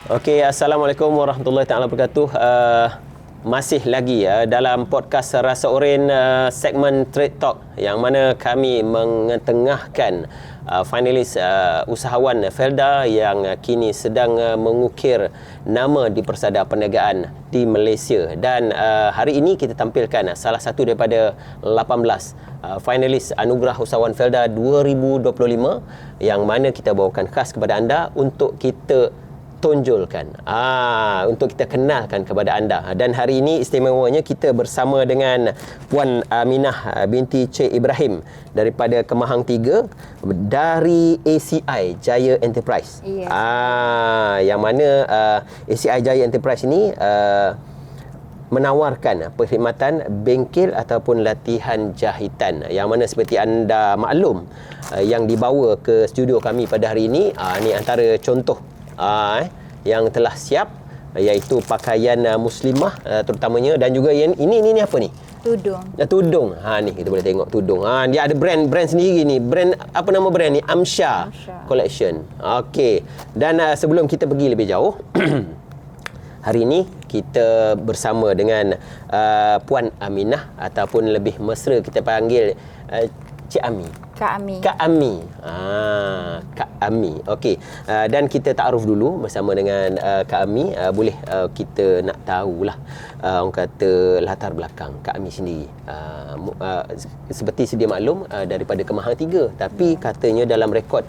Okey, Assalamualaikum warahmatullahi taala wabarakatuh. Masih lagi dalam podcast Rasa Oren, segmen Trade Talk yang mana kami mengetengahkan finalis usahawan Felda yang kini sedang mengukir nama di Persada Perniagaan di Malaysia. Dan hari ini kita tampilkan salah satu daripada 18 finalis Anugerah Usahawan Felda 2025 yang mana kita bawakan khas kepada anda untuk kita tonjolkan, untuk kita kenalkan kepada anda. Dan hari ini istimewanya kita bersama dengan Puan Aminah binti Cik Ibrahim daripada Kemahang 3 dari ACI Jaya Enterprise. Yes. Yang mana ACI Jaya Enterprise ini menawarkan perkhidmatan bengkel ataupun latihan jahitan, yang mana seperti anda maklum yang dibawa ke studio kami pada hari ini, ini antara contoh yang telah siap, iaitu pakaian muslimah terutamanya, dan juga yang ini apa ni? Tudung. Ni kita boleh tengok tudung. Dia ada brand sendiri ni. Brand apa nama brand ni? Amsha Collection. Okey. Dan sebelum kita pergi lebih jauh, hari ini kita bersama dengan Puan Aminah, ataupun lebih mesra kita panggil Cik Ami. Kak Ami. Kak Ami. Okey. Dan kita taaruf dulu bersama dengan Kak Ami. Boleh kita nak tahulah orang kata latar belakang Kak Ami sendiri. Seperti sedia maklum daripada Kemahang 3, tapi katanya dalam rekod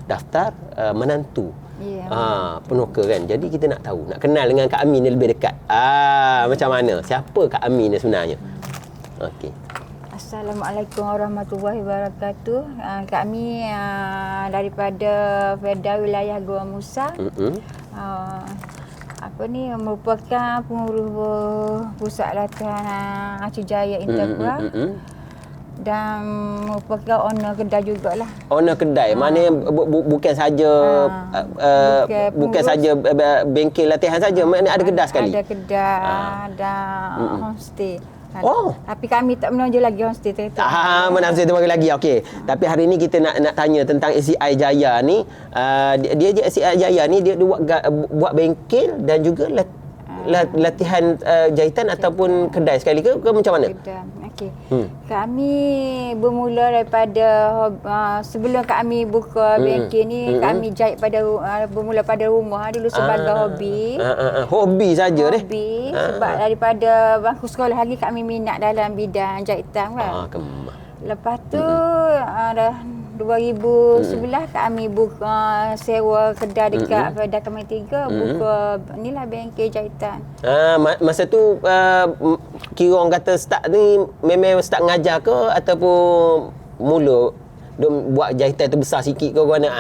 daftar menantu. Penuka kan. Jadi kita nak tahu, nak kenal dengan Kak Ami ni lebih dekat. Macam mana? Siapa Kak Ami ni sebenarnya? Okey. Assalamualaikum warahmatullahi wabarakatuh. Kami daripada Felda wilayah Gua Musa. Merupakan pengurus pusat latihan ACI Jaya Enterprise. Dan merupakan owner kedai jugalah. Owner kedai. Mana bukan saja bukan saja bengkel latihan saja, mana ada kedai sekali. Ada kedai, ada homestay. Tapi kami tak menonjol lagi homestay tu. Menonjol tu lagi. Okey. Tapi hari ni kita nak tanya tentang ACI Jaya ni. Dia ACI Jaya ni dia buat bengkel dan juga latihan jahitan ataupun kedai sekali ke macam mana? Kedai. Okey. Kami bermula daripada sebelum kami buka bengkel ni, kami jahit bermula pada rumah dulu sebagai hobi. Hobi saja deh. Hobi sebab daripada bangku sekolah lagi kami minat dalam bidang jahitan kan. Lepas tu 2011 kami buka sewa kedai dekat Felda Kemahang 3, buka inilah bengkel jahitan. Masa tu kira orang kata start ni memang start mengajar ke ataupun mula buat jahitan tu besar sikit ke mana?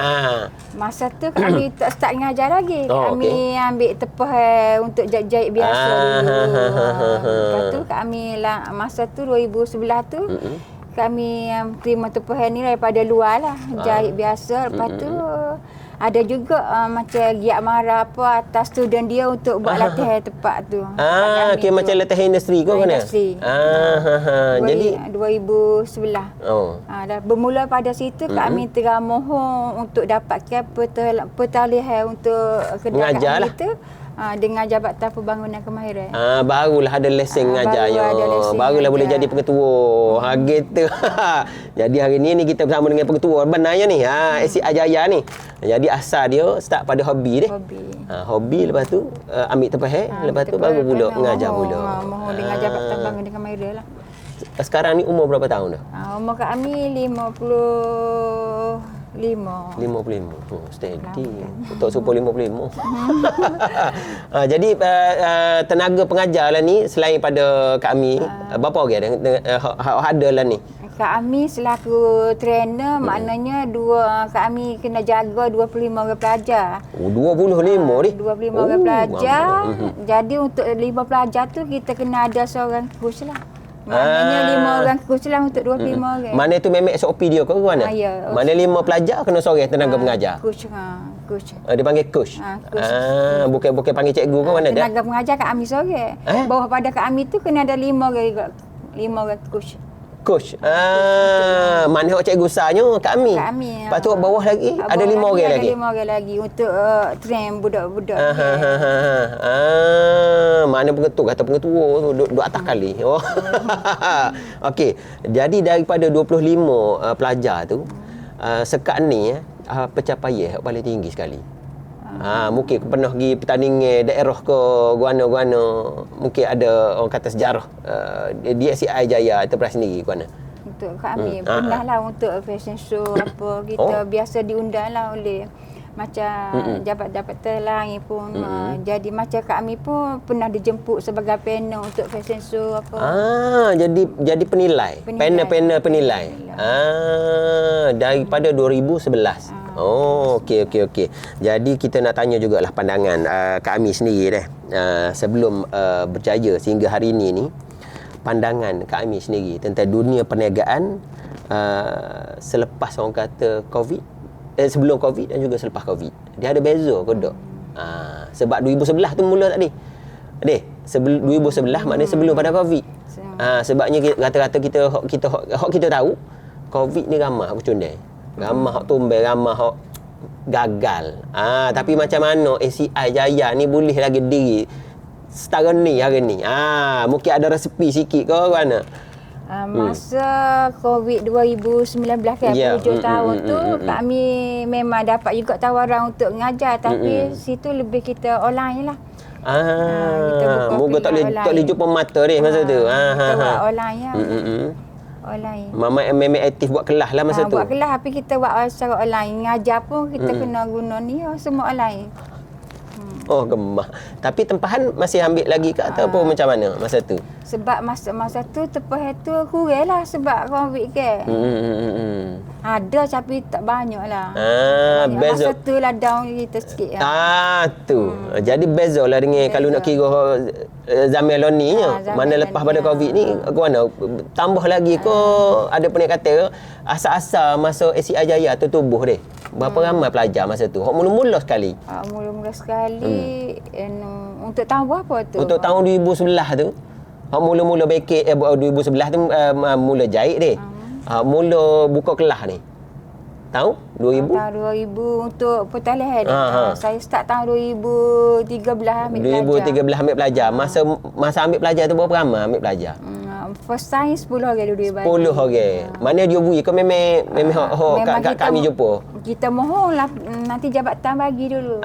Masa tu kami tak start mengajar lagi. Kami ambil tepah untuk jahit biasa dulu. Lepas tu kami masa tu 2011 tu kami terima tepuhan ni daripada luar lah, jahit biasa. Lepas tu ada juga macam giat marah apa atas student dia untuk buat latihan tempat tu. Okay, macam latihan industri ke mana? Jadi 2011. Dah bermula pada situ kami tengah mohon untuk dapatkan pertalihan untuk kedai kami tu. Dengan Jabatan Pembangunan Kemahiran. Barulah ada lesen mengajarnya. Barulah boleh jadi pengetua. Gitu. Jadi hari ni kita bersama dengan pengetua benarnya ni. ACI Jaya ni. Jadi asal dia start pada hobi deh. Hobi lepas tu ambil tempat lepas tu baru pula mengajar pula. Mohon dengan Jabatan Pembangunan Kemahiran lah. Sekarang ni umur berapa tahun dah? Umur kami 55. 55. Steady. Untuk super 55. Jadi tenaga pengajar lah ni selain pada kami, berapa orang ada lah ni? Kami selaku trainer, maknanya kami kena jaga 25 orang pelajar. 25 ni? 25 orang pelajar. Jadi untuk 5 pelajar tu kita kena ada seorang coach lah. Maknanya 5 orang coach lah untuk 25 orang. Mana tu memang SOP dia ke mana? Ya. Mana 5 pelajar kena seorang tenaga pengajar? Coach. Dia panggil coach? Bukan panggil cikgu ke mana dia? Tenaga pengajar kat kami seorang. Bawah pada kat kami tu kena ada 5 orang coach. Coach. Mana awak cikgu besarnya? Kak Ami. Lepas tu bawah lagi ada 5 orang lagi. Ada 5 orang lagi untuk train budak-budak. Mana pengetua tu duduk atas kali. Oh. Okey. Jadi daripada 25 pelajar tu sekat ni pencapaian yang paling tinggi sekali. Mungkin pernah pergi pertandingan daerah ke guana-guana, mungkin ada orang kata sejarah di SCI Jaya Enterprise sendiri guana. Untuk kami pernah lah untuk fashion show apa kita biasa diundang lah oleh macam jabat-jabatan lain pun. Jadi macam kami pun pernah dijemput sebagai panel untuk fashion show apa. Jadi penilai. Panel penilai. Daripada 2011. Okey. Jadi kita nak tanya jugalah pandangan Kak Ami sendiri deh. Sebelum berjaya sehingga hari ini ni, pandangan Kak Ami sendiri tentang dunia perniagaan selepas orang kata COVID, sebelum COVID dan juga selepas COVID. Dia ada beza ke tak? Sebab 2011 tu mula tadi. 2011 maknanya sebelum pada COVID. Sebabnya rata-rata kita tahu COVID ni ramai hak bercundai. Ramai hak tumbal, ramai hak gagal. Tapi macam mana SCI Jaya ni boleh lagi diri setara ni hari ni? Mungkin ada resepi sikit ke mana? Masa COVID 2019 kan, hujung tahun tu kami memang dapat juga tawaran untuk mengajar, tapi situ lebih kita online lah. Moga tak boleh jumpa mata dia masa tu. Kita buat online lah. Online. Mama memang aktif buat kelas lah masa tu. Buat kelas tapi kita buat secara online. Ngajar pun kita kena guna ni semua online. Gemah. Tapi tempahan masih ambil lagi ke ataupun macam mana masa tu? Sebab masa tu tempahan tu kurang lah sebab COVID kan. Ada tapi tak banyak lah. Masa tu lah down kita sikit lah. Jadi beza lah dengan kalau nak kira zaman lalu ni mana lepas pada COVID ni mana tambah lagi ke ada pernah kata asal-asal masa SCI Jaya tu tubuh deh. Berapa ramai pelajar masa tu? Hak mula-mula sekali. Mula-mula sekali untuk tahun berapa tu? Untuk tahun 2011 tu. Hak mula-mula bekik 2011 tu mula jahit deh. Mula buka kelas ni. Tahun 2000? Tahun 2000 untuk pertalian. Saya start tahun 2013 ambil pelajar. 2013 ambil pelajar. Masa ambil pelajar tu berapa ramai ambil pelajar? First time 10 orang dulu dia bagi. 10 orang. Mana dia bui ke memang kami jumpa? Kita mohon lah nanti jabatan bagi dulu.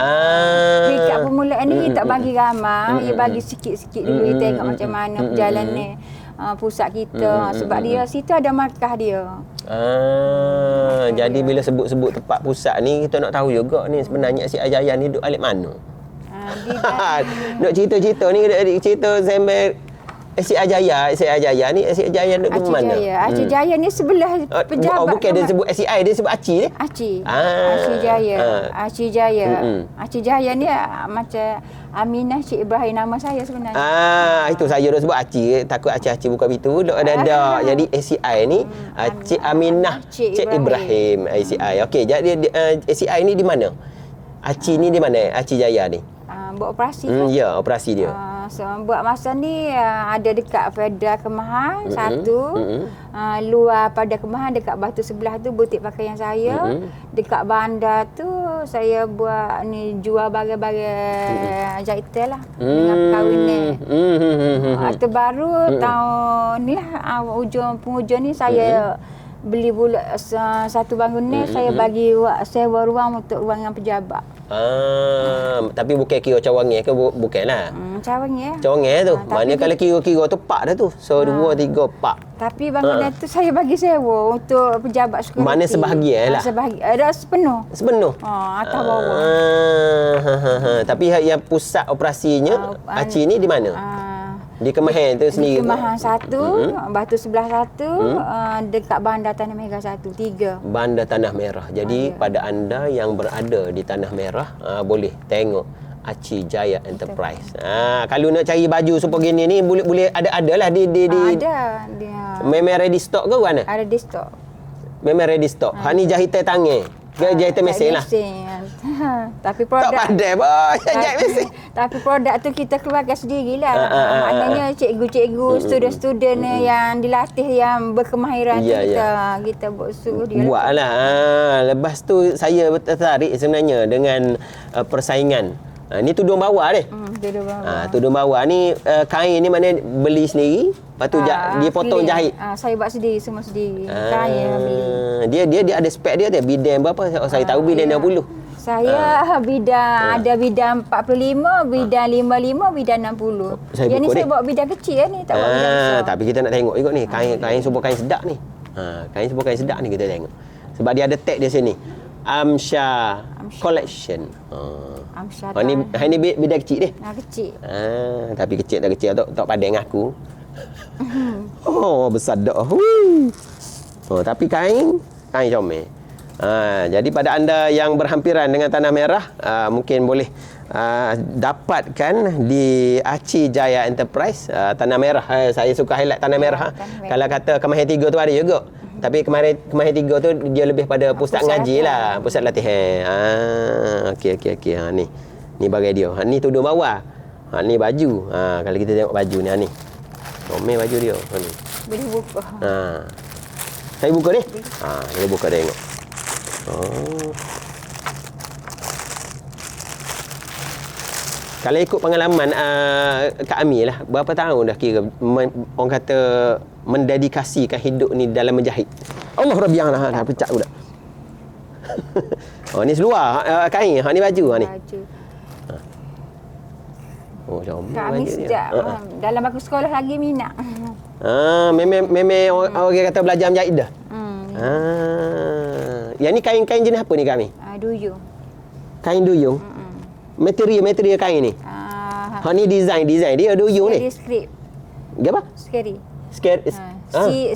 Dekat permulaan ni tak bagi ramai, dia bagi sikit-sikit dulu kita tengok macam mana perjalanan pusat kita sebab dia situ ada markah dia. Jadi bila sebut-sebut tempat pusat ni kita nak tahu juga ni sebenarnya SCI Jaya ni duduk alik mana? Nak cerita-cerita ni cerita sampai SCI Jaya ni SCI Jaya duduk di mana? Aceh Jaya ni sebelah pejabat. Bukan dia sebut SCI, dia sebut Aceh ni. Aceh Jaya. Aceh Jaya. Aceh Jaya ni macam Aminah Cik Ibrahim nama saya sebenarnya. Itu saya dah sebut Aceh, takut Aceh buka pintu. Ada. Jadi SCI ni Cik Aminah Cik Ibrahim SCI. Okey, jadi SCI ni di mana? Aceh ni di mana? Aceh Jaya ni. Buat operasi kan? Ya, operasi dia. Buat masa ni ada dekat Federal Kemahan satu, luar pada Kemahan dekat Batu Sebelah tu butik pakaian saya. Dekat bandar tu saya buat ni jual barang-barang jahitan lah dengan perkahwinan. Terbaru tahun ni lah penghujung ni saya beli pula satu bangunan, saya bagi sewa ruang untuk ruangan pejabat. Tapi bukan kira cawangan ke bukanlah. Cawangan tu. Mana kalau kira-kira tu pak dah tu. So 2 3 pak. Tapi bangunan tu saya bagi sewa untuk pejabat sekuriti. Mana sebahagian lah. Ada sepenuh. Atas bawah. Tapi yang pusat operasinya Aceh ni di mana? Di Kemahan tu sendiri. Di Kemahan satu, Batu Sebelah satu, dekat Bandar Tanah Merah satu, 3. Bandar Tanah Merah. Jadi pada anda yang berada di Tanah Merah, boleh tengok Aceh Jaya Enterprise. Kalau nak cari baju super gini ni boleh ada lah di ada. Memang ready stock ke mana? Ada di stok. Memang ready stock. Ni jahitan tangan. Jahitan mesin lah. Tapi produk Tak pandai boh jahit mesin. Tapi produk tu kita keluarkan sendirilah. Maknanya cikgu-cikgu, student-student yang dilatih yang berkemahiran tu kita buat suruh dia. Buatlah. Lepas tu saya tertarik sebenarnya dengan persaingan. Ni tudung bawah deh. Tudung bawah. Tudung bawah ni kain ni mana beli sendiri, lepas tu dia potong jahit. Saya buat sendiri, semua sendiri. Kain beli. Dia ada spek dia bidang berapa? Saya tahu bidang 60. Saya bidang ada bidang 45, bidang 55, bidang 60. Yang ni saya bawa bidang kecil ni, tak bawa bidang besar. Tapi kita nak tengok juga ni, kain semua kain sedap ni. Kain semua kain sedap ni kita tengok. Sebab dia ada tag di sini. Amsha Collection. Amsha. Ni bidang kecil deh. Kecil. Tapi kecil tak kecil tak padan dengan aku. Besar dah. Tapi kain comel. Jadi pada anda yang berhampiran dengan Tanah Merah, mungkin boleh dapatkan di Aci Jaya Enterprise Tanah Merah. Saya suka highlight Tanah Merah. Kalau kata Kemahiran 3 tu ada juga. Tapi Kemahiran 3 tu dia lebih pada pusat ngaji lah, pusat latihan. Okey. Ni bagai dia. Ni tudung bawah. Ni baju. Kalau kita tengok baju ni. Comel baju dia. Ni. Boleh buka. Saya buka ni. Saya buka tengok. Kalau ikut pengalaman Kak Ami lah, berapa tahun dah kira orang kata mendedikasikan hidup ni dalam menjahit? Allah Rabbi yang dah pecah pula. Ni seluar kain, ni baju ni. Comel. Kak Ami sejak dalam aku sekolah lagi minat. Memang orang kata belajar menjahit dah. Yang ni kain-kain jenis apa ni Kak Ami? Duyung. Kain duyung. Material kain ni. Ni design dia duyung ni. Skrip. Apa? Scary.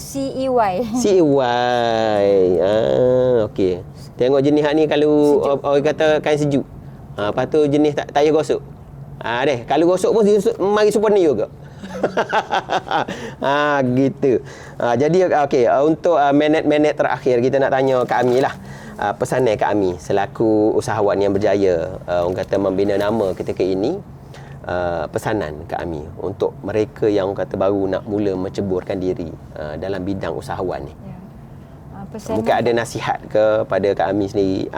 CEY. Okey. Tengok jenis hak ni kalau orang kata kain sejuk. Lepas tu jenis tak payah gosok. Deh, kalau gosok pun mari sempurna juga. Gitu. Jadi okey, untuk minit-minit terakhir kita nak tanya Kak Ami lah. Pesanan Kak Ami selaku usahawan yang berjaya orang kata membina nama ketika ini, pesanan Kak Ami untuk mereka yang orang kata baru nak mula menceburkan diri dalam bidang usahawan ni. Mungkin ada nasihat kepada Kak Ami sendiri.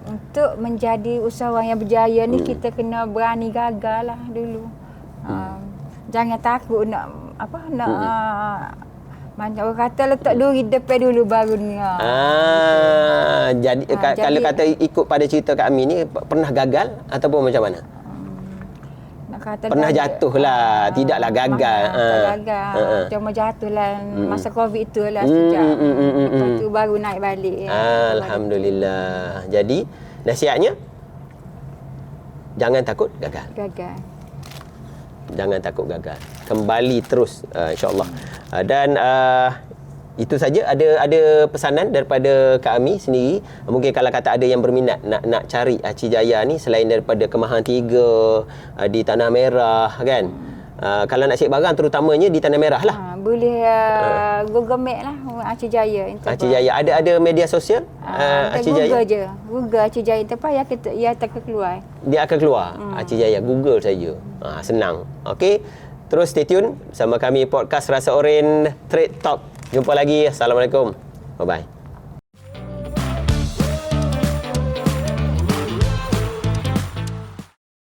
Untuk menjadi usahawan yang berjaya ni kita kena berani gagal lah dulu. Jangan takut nak macam orang kata letak duri depan dulu baru ni. Jadi kalau kata ikut pada cerita Kak Ami ni pernah gagal ataupun macam mana? Pernah jatuh lah, tidaklah gagal. Tak gagal. Cuma jatuh lah masa Covid tu lah sejak. Lepas tu baru naik balik. Alhamdulillah. Jadi nasihatnya jangan takut gagal. Jangan takut gagal. Kembali terus insya-Allah. Dan itu saja. Ada pesanan daripada Kak Ami sendiri. Mungkin kalau kata ada yang berminat nak cari Aci Jaya ni selain daripada Kemahiran 3 di Tanah Merah kan. Kalau nak cari barang terutamanya di Tanah Merah lah. Boleh Google Map lah Aci Jaya. Aci Jaya ada media sosial? Aci Jaya. Google je. Google Aci Jaya tempat yang akan keluar. Dia akan keluar. Aci Jaya Google saja. Senang. Okey. Terus stay tune bersama kami podcast Rasa Oren Trade Talk. Jumpa lagi. Assalamualaikum. Bye bye.